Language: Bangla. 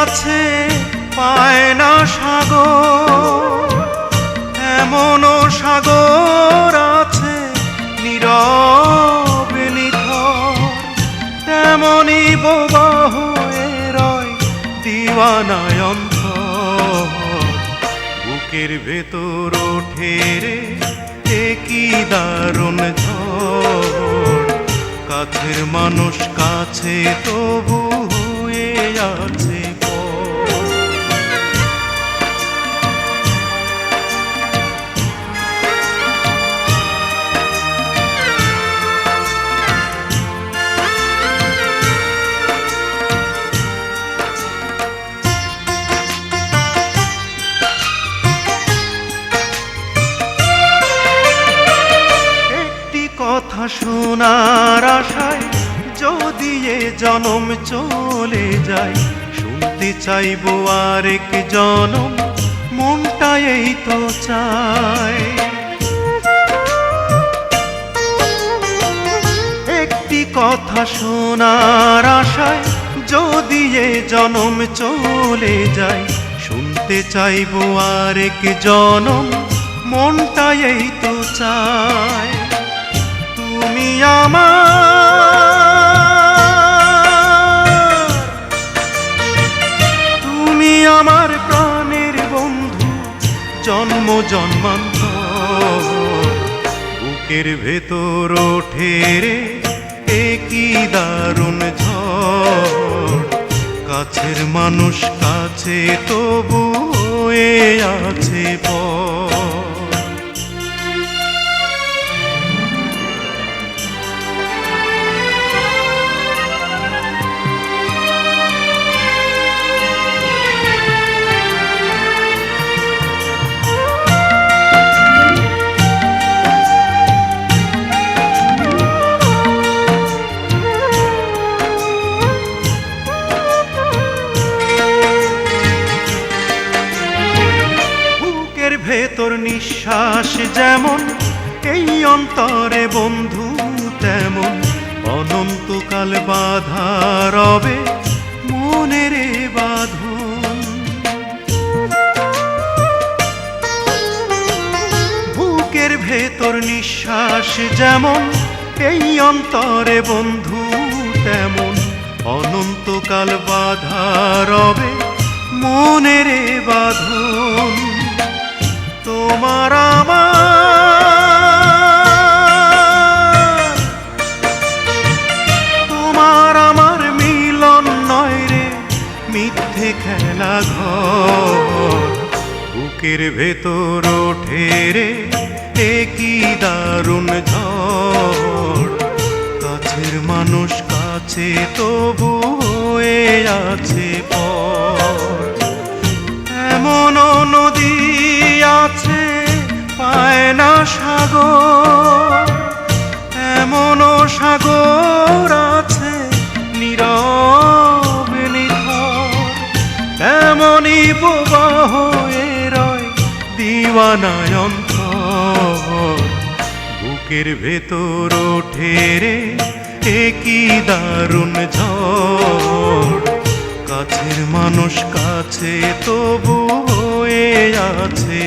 আছে পায় না সাগর, এমনও সাগর আছে নীরবে নিথর, তেমনি বোবা হয়ে রয় দিওয়ানায় অন্তর। বুকের ভেতর ওঠে রে কি দারুণ ঝড়, কাছের মানুষ কাছে তবু হয়ে আছে কথা শোনার আশায় যদি এ জনম চলে যায়, শুনতে চাইবো আরেক জনম, মনটা এই তো চায়। একটি কথা শোনার আশায় যদি এ জনম চলে যায়, শুনতে চাইবো আরেক জনম, মনটা এই তো চায়। তুমি আমার প্রাণের বন্ধু, জন্ম জন্মান্তর। বুকের ভেতর ওঠে রে কি দারুণ ঝড়, কাছের মানুষ কাছে তবু হয়ে আছে পর। ভেতর নিঃশ্বাস যেমন এই অন্তরে বন্ধু তেমন, অনন্তকাল বাধা রবে মনের বাঁধন। বুকের ভেতর নিঃশ্বাস যেমন এই অন্তরে বন্ধু তেমন, অনন্তকাল বাধা রবে মনের বাঁধন। তোমার আমার মিলন নয় রে মিথ্যে খেলা ঘর, বুকের ভেতর ওঠে রে কি দারুণ ঝড়, কাছের মানুষ কাছে তবু হয়ে আছে পর। এমন নদী আছে পায় না সাগর, এমনও সাগর আছে নীরবে নিথর, তেমনি বোবা হয়ে রয় দিওয়ানায় অন্তর। বুকের ভেতর ওঠে রে কি দারুণ ঝড়, কাছের মানুষ কাছে তবু হয়ে আছে।